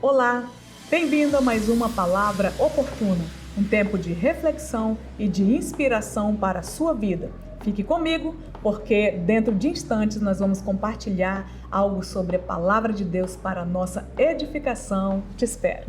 Olá, bem-vindo a mais uma Palavra Oportuna, um tempo de reflexão e de inspiração para a sua vida. Fique comigo, porque dentro de instantes nós vamos compartilhar algo sobre a Palavra de Deus para a nossa edificação. Te espero.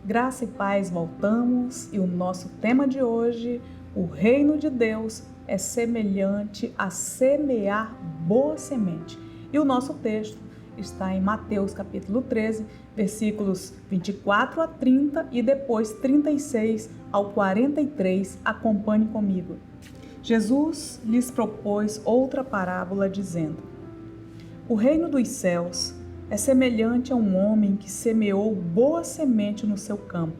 Graça e paz, voltamos e o nosso tema de hoje, o reino de Deus é semelhante a semear boa semente. E o nosso texto está em Mateus capítulo 13, versículos 24 a 30 e depois 36 ao 43. Acompanhe comigo. Jesus lhes propôs outra parábola dizendo: o reino dos céus é semelhante a um homem que semeou boa semente no seu campo.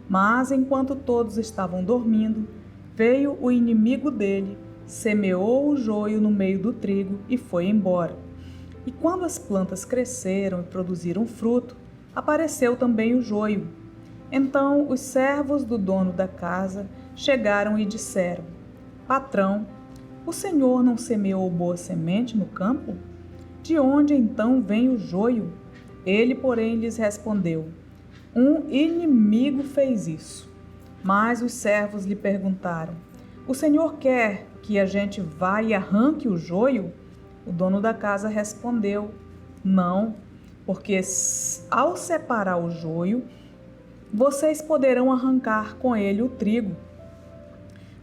Mas, enquanto todos estavam dormindo, veio o inimigo dele, semeou o joio no meio do trigo e foi embora. E quando as plantas cresceram e produziram fruto, apareceu também o joio. Então os servos do dono da casa chegaram e disseram: Patrão, o senhor não semeou boa semente no campo? De onde então vem o joio? Ele, porém, lhes respondeu: um inimigo fez isso. Mas os servos lhe perguntaram: o senhor quer que a gente vá e arranque o joio? O dono da casa respondeu: não, porque ao separar o joio, vocês poderão arrancar com ele o trigo.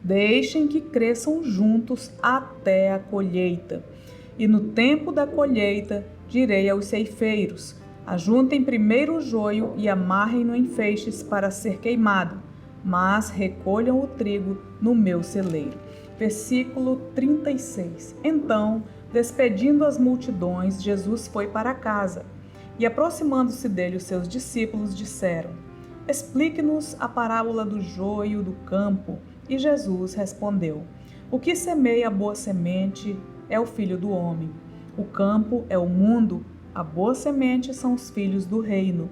Deixem que cresçam juntos até a colheita. E no tempo da colheita, direi aos ceifeiros: ajuntem primeiro o joio e amarrem-no em feixes para ser queimado, mas recolham o trigo no meu celeiro. Versículo 36. Então, despedindo as multidões, Jesus foi para casa. E aproximando-se dele, os seus discípulos disseram: explique-nos a parábola do joio do campo. E Jesus respondeu: o que semeia a boa semente é o filho do homem. O campo é o mundo, a boa semente são os filhos do reino.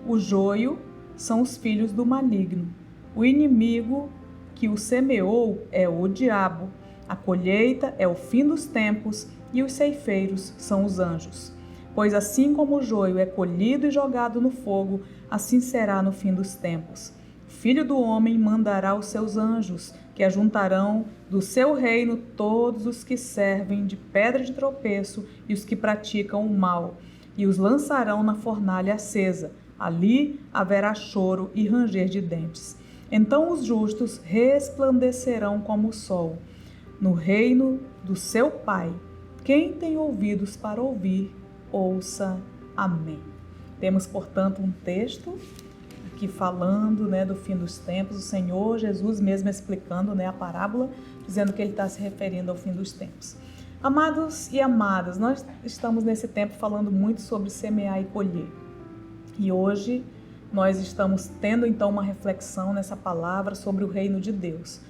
O joio são os filhos do maligno. O inimigo que o semeou é o diabo. A colheita é o fim dos tempos e os ceifeiros são os anjos. Pois assim como o joio é colhido e jogado no fogo, assim será no fim dos tempos. O Filho do homem mandará os seus anjos, que ajuntarão do seu reino todos os que servem de pedra de tropeço e os que praticam o mal, e os lançarão na fornalha acesa. Ali haverá choro e ranger de dentes. Então os justos resplandecerão como o sol, no reino do seu Pai. Quem tem ouvidos para ouvir, ouça. Amém. Temos, portanto, um texto aqui falando, do fim dos tempos, o Senhor Jesus mesmo explicando, a parábola, dizendo que ele está se referindo ao fim dos tempos. Amados e amadas, nós estamos nesse tempo falando muito sobre semear e colher. E hoje nós estamos tendo então uma reflexão nessa palavra sobre o reino de Deus,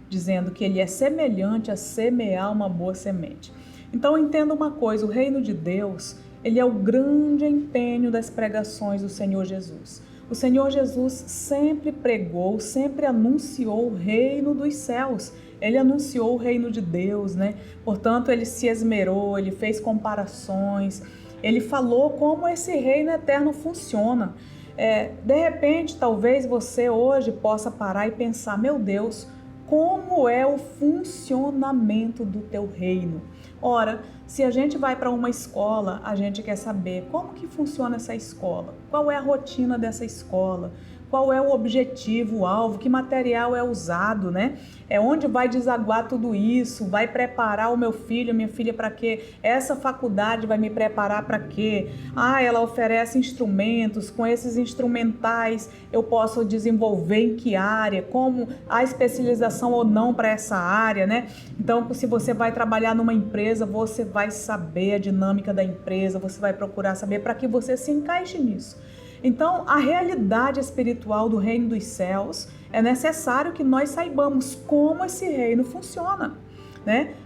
dizendo que ele é semelhante a semear uma boa semente. Então entenda uma coisa, o reino de Deus, ele é o grande empenho das pregações do Senhor Jesus. O Senhor Jesus sempre pregou, sempre anunciou o reino dos céus. Ele anunciou o reino de Deus, Portanto, ele se esmerou, ele fez comparações, ele falou como esse reino eterno funciona. De repente, talvez você hoje possa parar e pensar: meu Deus, como é o funcionamento do teu reino? Ora, se a gente vai para uma escola, a gente quer saber como que funciona essa escola, qual é a rotina dessa escola, qual é o objetivo, o alvo, que material é usado, É onde vai desaguar tudo isso, vai preparar o meu filho, minha filha para quê? Essa faculdade vai me preparar para quê? Ela oferece instrumentos, com esses instrumentais eu posso desenvolver em que área, como a especialização ou não para essa área, Então, se você vai trabalhar numa empresa, você vai saber a dinâmica da empresa, você vai procurar saber para que você se encaixe nisso. Então, a realidade espiritual do reino dos céus, é necessário que nós saibamos como esse reino funciona,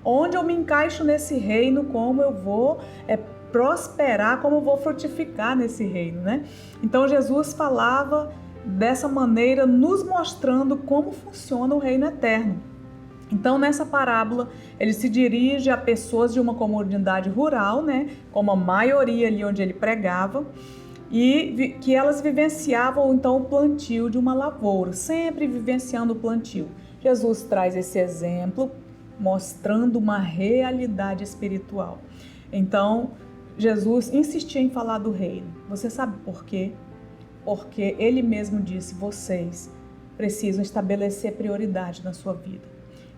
Onde eu me encaixo nesse reino, como eu vou prosperar, como eu vou frutificar nesse reino, né? Então Jesus falava dessa maneira, nos mostrando como funciona o reino eterno. Então, nessa parábola, ele se dirige a pessoas de uma comunidade rural, né? Como a maioria ali onde ele pregava, e que elas vivenciavam então o plantio de uma lavoura, sempre vivenciando o plantio. Jesus traz esse exemplo mostrando uma realidade espiritual. Então, Jesus insistia em falar do reino. Você sabe por quê? Porque ele mesmo disse: vocês precisam estabelecer prioridade na sua vida.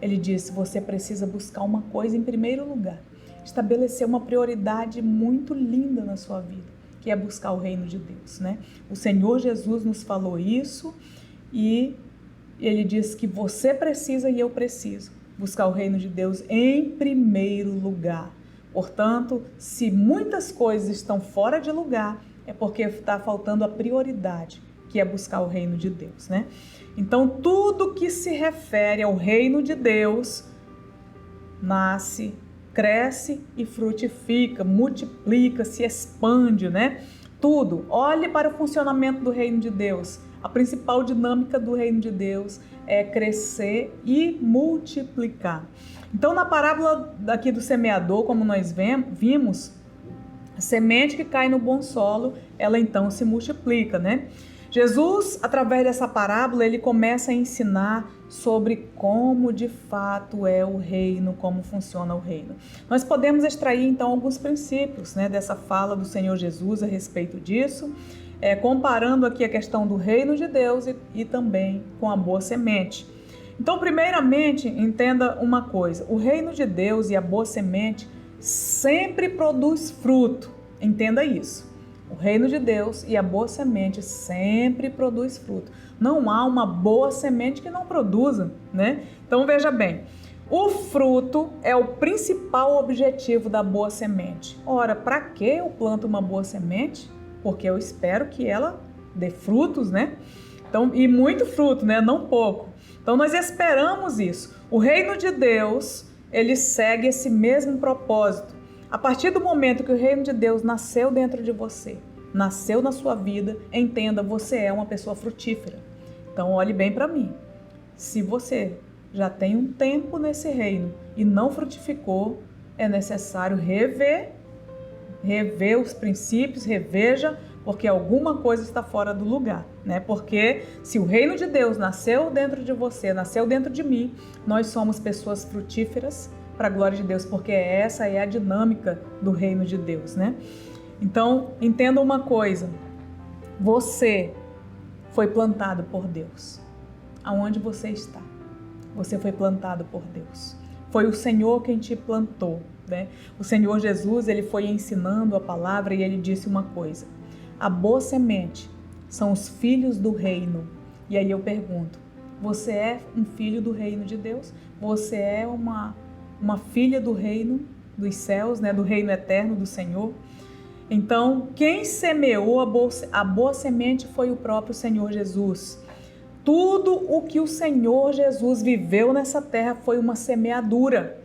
Ele disse: você precisa buscar uma coisa em primeiro lugar, estabelecer uma prioridade muito linda na sua vida, que é buscar o reino de Deus, né? O Senhor Jesus nos falou isso e ele disse que você precisa e eu preciso buscar o reino de Deus em primeiro lugar. Portanto, se muitas coisas estão fora de lugar, é porque está faltando a prioridade, que é buscar o reino de Deus, né? Então, tudo que se refere ao reino de Deus nasce, cresce e frutifica, multiplica, se expande, né? Tudo. Olhe para o funcionamento do reino de Deus. A principal dinâmica do reino de Deus é crescer e multiplicar. Então, na parábola daqui do semeador, como nós vimos, a semente que cai no bom solo, ela então se multiplica, né? Jesus, através dessa parábola, ele começa a ensinar sobre como de fato é o reino, como funciona o reino. Nós podemos extrair então alguns princípios, né, dessa fala do Senhor Jesus a respeito disso, comparando aqui a questão do reino de Deus e também com a boa semente. Então, primeiramente, entenda uma coisa: o reino de Deus e a boa semente sempre produz fruto. Entenda isso. O reino de Deus e a boa semente sempre produz fruto. Não há uma boa semente que não produza, né? Então veja bem, o fruto é o principal objetivo da boa semente. Ora, para que eu planto uma boa semente? Porque eu espero que ela dê frutos, né? Então, e muito fruto, né? Não pouco. Então nós esperamos isso. O reino de Deus, ele segue esse mesmo propósito. A partir do momento que o reino de Deus nasceu dentro de você, nasceu na sua vida, entenda, você é uma pessoa frutífera. Então olhe bem para mim. Se você já tem um tempo nesse reino e não frutificou, é necessário rever os princípios, reveja, porque alguma coisa está fora do lugar, né? Porque se o reino de Deus nasceu dentro de você, nasceu dentro de mim, nós somos pessoas frutíferas para a glória de Deus, porque essa é a dinâmica do reino de Deus, né? Então, entenda uma coisa: você foi plantado por Deus. Aonde você está? Você foi plantado por Deus. Foi o Senhor quem te plantou, né? O Senhor Jesus, ele foi ensinando a palavra e ele disse uma coisa: a boa semente são os filhos do reino. E aí eu pergunto: você é um filho do reino de Deus? Você é uma filha do reino dos céus, né? Do reino eterno do Senhor? Então, quem semeou a boa semente foi o próprio Senhor Jesus. Tudo o que o Senhor Jesus viveu nessa terra foi uma semeadura,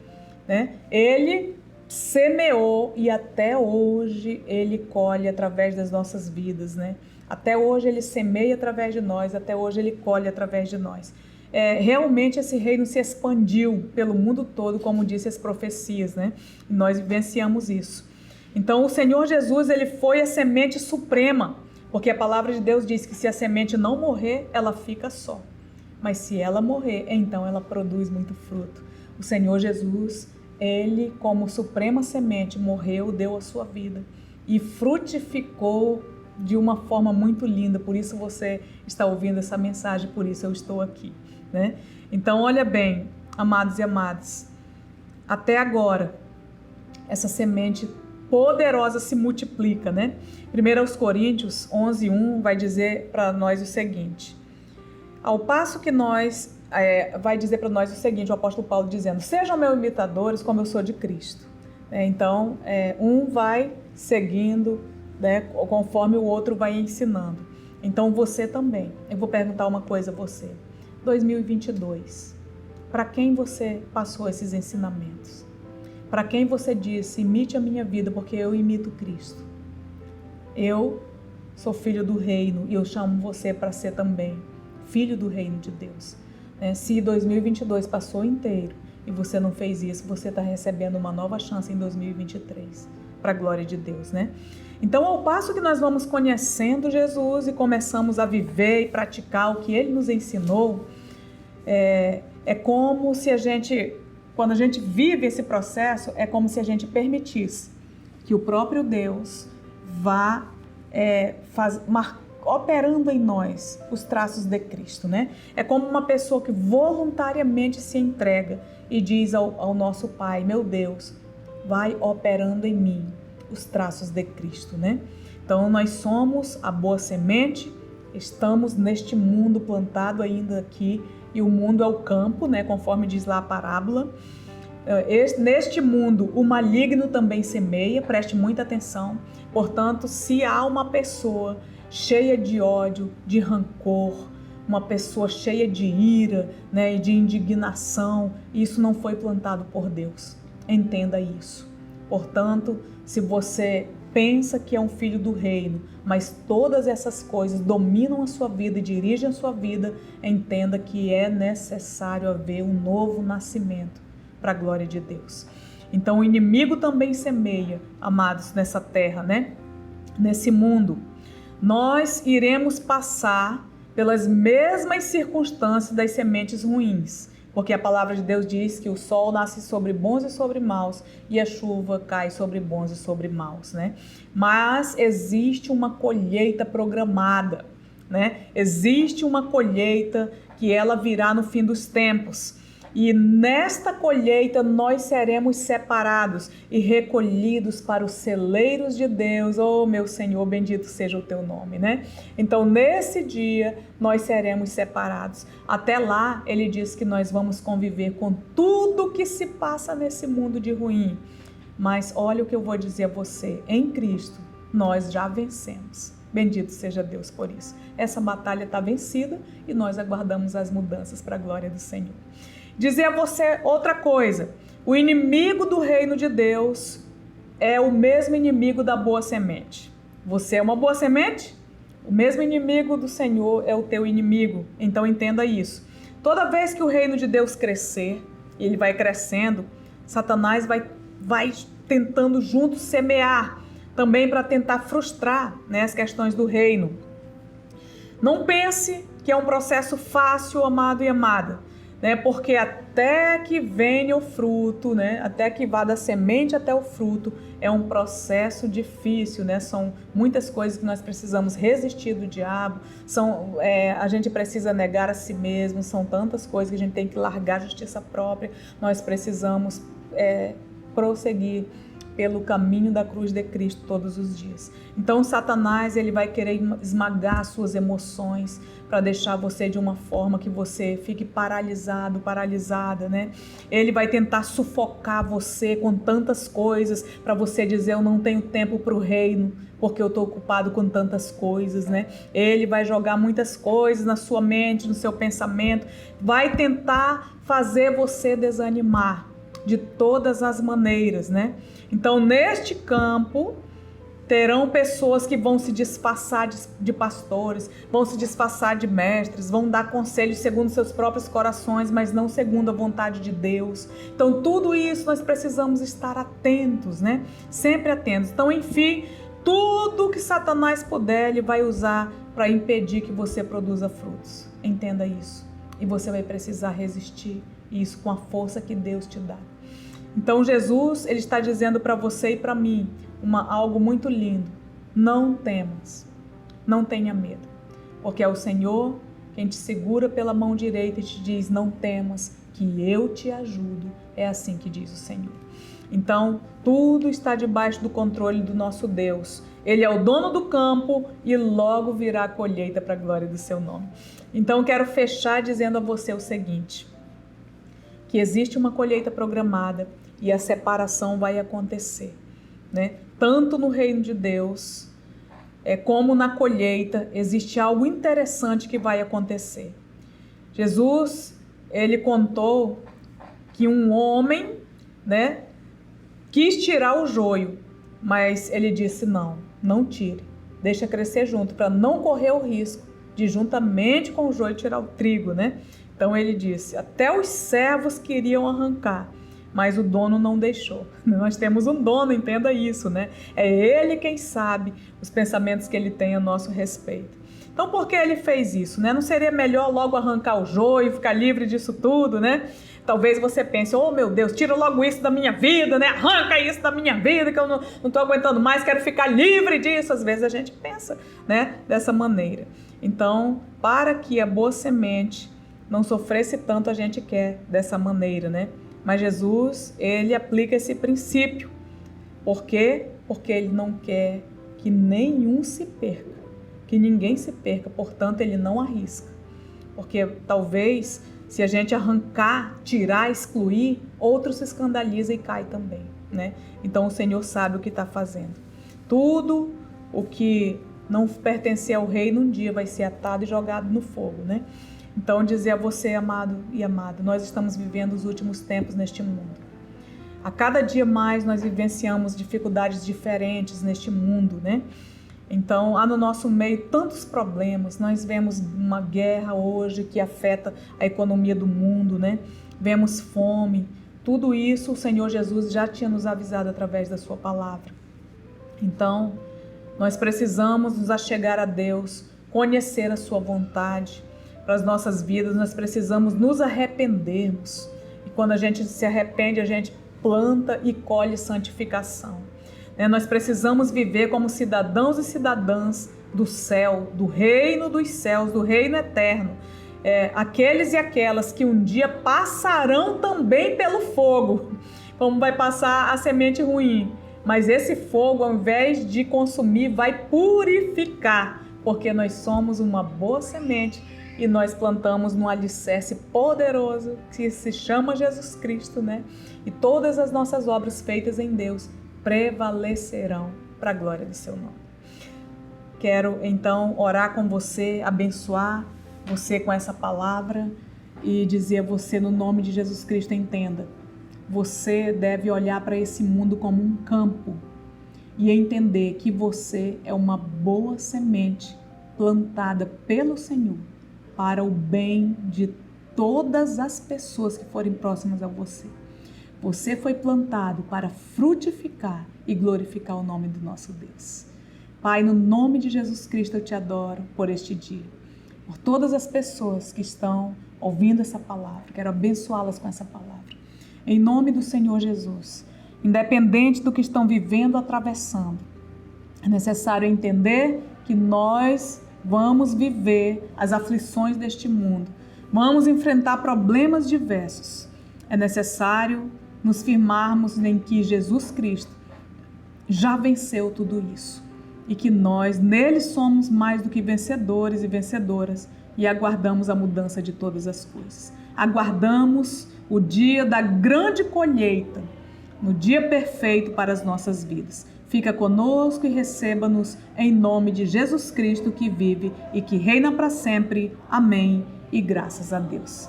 né? Ele semeou e até hoje ele colhe através das nossas vidas, né? Até hoje ele semeia através de nós, até hoje ele colhe através de nós. Realmente esse reino se expandiu pelo mundo todo, como disse as profecias, né? E nós vivenciamos isso. Então o Senhor Jesus, ele foi a semente suprema, porque a palavra de Deus diz que se a semente não morrer, ela fica só. Mas se ela morrer, então ela produz muito fruto. O Senhor Jesus, ele como suprema semente, morreu, deu a sua vida e frutificou de uma forma muito linda. Por isso você está ouvindo essa mensagem, por isso eu estou aqui, né? Então olha bem, amados e amadas, até agora essa semente poderosa se multiplica, né? 1 Coríntios 11:1 vai dizer para nós o seguinte: ao passo que vai dizer para nós o seguinte, o apóstolo Paulo dizendo: sejam meus imitadores como eu sou de Cristo. Então, um vai seguindo, né, conforme o outro vai ensinando. Então, você também. Eu vou perguntar uma coisa a você. 2022, para quem você passou esses ensinamentos? para quem você disse, imite a minha vida, porque eu imito Cristo. Eu sou filho do reino e eu chamo você para ser também filho do reino de Deus. Se 2022 passou inteiro e você não fez isso, você está recebendo uma nova chance em 2023, para a glória de Deus, né? Então, ao passo que nós vamos conhecendo Jesus e começamos a viver e praticar o que Ele nos ensinou, é como se quando a gente vive esse processo, é como se a gente permitisse que o próprio Deus vá operando em nós os traços de Cristo, né? É como uma pessoa que voluntariamente se entrega e diz ao nosso Pai, meu Deus, vai operando em mim os traços de Cristo, né? Então nós somos a boa semente, estamos neste mundo plantado ainda aqui, e o mundo é o campo, né? Conforme diz lá a parábola. Neste mundo o maligno também semeia, preste muita atenção. Portanto, se há uma pessoa cheia de ódio, de rancor, uma pessoa cheia de ira, né, e de indignação, isso não foi plantado por Deus. Entenda isso. Portanto, se você pensa que é um filho do reino, mas todas essas coisas dominam a sua vida e dirigem a sua vida, entenda que é necessário haver um novo nascimento para a glória de Deus. Então o inimigo também semeia, amados, nessa terra, né? Nesse mundo. Nós iremos passar pelas mesmas circunstâncias das sementes ruins, porque a palavra de Deus diz que o sol nasce sobre bons e sobre maus, e a chuva cai sobre bons e sobre maus, né? Mas existe uma colheita programada, né? Existe uma colheita que ela virá no fim dos tempos. E nesta colheita nós seremos separados e recolhidos para os celeiros de Deus. Oh, meu Senhor, bendito seja o teu nome, né? Então, nesse dia, nós seremos separados. Até lá, ele diz que nós vamos conviver com tudo que se passa nesse mundo de ruim. Mas olha o que eu vou dizer a você. Em Cristo, nós já vencemos. Bendito seja Deus por isso. Essa batalha está vencida e nós aguardamos as mudanças para a glória do Senhor. Dizer a você outra coisa, o inimigo do reino de Deus é o mesmo inimigo da boa semente. Você é uma boa semente? O mesmo inimigo do Senhor é o teu inimigo, então entenda isso. Toda vez que o reino de Deus crescer, e ele vai crescendo, Satanás vai tentando junto semear, também para tentar frustrar, né, as questões do reino. Não pense que é um processo fácil, amado e amada. Porque até que venha o fruto, né? Até que vá da semente até o fruto, é um processo difícil, né? São muitas coisas que nós precisamos resistir do diabo, a gente precisa negar a si mesmo, são tantas coisas que a gente tem que largar a justiça própria, nós precisamos prosseguir pelo caminho da cruz de Cristo todos os dias. Então Satanás, ele vai querer esmagar suas emoções para deixar você de uma forma que você fique paralisado, paralisada, né? Ele vai tentar sufocar você com tantas coisas para você dizer, eu não tenho tempo para o reino, porque eu estou ocupado com tantas coisas, né? Ele vai jogar muitas coisas na sua mente, no seu pensamento, vai tentar fazer você desanimar de todas as maneiras, né? Então, neste campo, terão pessoas que vão se disfarçar de pastores, vão se disfarçar de mestres, vão dar conselhos segundo seus próprios corações, mas não segundo a vontade de Deus. Então, tudo isso nós precisamos estar atentos, né? Sempre atentos. Então, enfim, tudo que Satanás puder, ele vai usar para impedir que você produza frutos. Entenda isso. E você vai precisar resistir isso com a força que Deus te dá. Então Jesus, ele está dizendo para você e para mim algo muito lindo. Não temas, não tenha medo, porque é o Senhor quem te segura pela mão direita e te diz, não temas, que eu te ajudo. É assim que diz o Senhor. Então, tudo está debaixo do controle do nosso Deus. Ele é o dono do campo e logo virá a colheita para a glória do seu nome. Então, quero fechar dizendo a você o seguinte, que existe uma colheita programada e a separação vai acontecer, né? Tanto no reino de Deus, como na colheita, existe algo interessante que vai acontecer. Jesus, ele contou que um homem, né, quis tirar o joio, mas ele disse: não tire, deixa crescer junto, para não correr o risco de juntamente com o joio tirar o trigo, né? Então ele disse: até os servos queriam arrancar, mas o dono não deixou. Nós temos um dono, entenda isso, né? É ele quem sabe os pensamentos que ele tem a nosso respeito. Então por que ele fez isso, né? Não seria melhor logo arrancar o joio, ficar livre disso tudo, né? Talvez você pense: oh meu Deus, tira logo isso da minha vida, né? Arranca isso da minha vida, que eu não estou aguentando mais, quero ficar livre disso. Às vezes a gente pensa, né, dessa maneira. Então, para que a boa semente não sofresse tanto, a gente quer dessa maneira, né? Mas Jesus, ele aplica esse princípio. Por quê? Porque ele não quer que nenhum se perca, que ninguém se perca, portanto ele não arrisca. Porque talvez, se a gente arrancar, tirar, excluir, outros se escandalizam e caem também, né? Então o Senhor sabe o que está fazendo. Tudo o que não pertencer ao reino um dia vai ser atado e jogado no fogo, né? Então dizer a você, amado e amada, nós estamos vivendo os últimos tempos neste mundo. A cada dia mais nós vivenciamos dificuldades diferentes neste mundo, né? Então, há no nosso meio tantos problemas. Nós vemos uma guerra hoje que afeta a economia do mundo, né? Vemos fome. Tudo isso o Senhor Jesus já tinha nos avisado através da sua palavra. Então, nós precisamos nos achegar a Deus, conhecer a sua vontade para as nossas vidas. Nós precisamos nos arrependermos. E quando a gente se arrepende, a gente planta e colhe santificação. Nós precisamos viver como cidadãos e cidadãs do céu, do reino dos céus, do reino eterno. Aqueles e aquelas que um dia passarão também pelo fogo, como vai passar a semente ruim. Mas esse fogo, ao invés de consumir, vai purificar, porque nós somos uma boa semente e nós plantamos num alicerce poderoso que se chama Jesus Cristo, né? E todas as nossas obras feitas em Deus prevalecerão para a glória do seu nome. Quero então orar com você, abençoar você com essa palavra e dizer a você, no nome de Jesus Cristo, entenda, você deve olhar para esse mundo como um campo e entender que você é uma boa semente plantada pelo Senhor para o bem de todas as pessoas que forem próximas a você. Você foi plantado para frutificar e glorificar o nome do nosso Deus. Pai, no nome de Jesus Cristo, eu te adoro por este dia, por todas as pessoas que estão ouvindo essa palavra. Quero abençoá-las com essa palavra. Em nome do Senhor Jesus, independente do que estão vivendo, atravessando, é necessário entender que nós vamos viver as aflições deste mundo. Vamos enfrentar problemas diversos. É necessário nos firmarmos em que Jesus Cristo já venceu tudo isso e que nós nele somos mais do que vencedores e vencedoras e aguardamos a mudança de todas as coisas. Aguardamos o dia da grande colheita, no dia perfeito para as nossas vidas. Fica conosco e receba-nos em nome de Jesus Cristo, que vive e que reina para sempre. Amém e graças a Deus.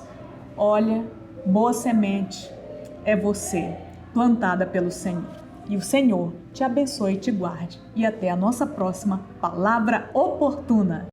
Olha, boa semente é você, plantada pelo Senhor. E o Senhor te abençoe e te guarde. E até a nossa próxima Palavra Oportuna.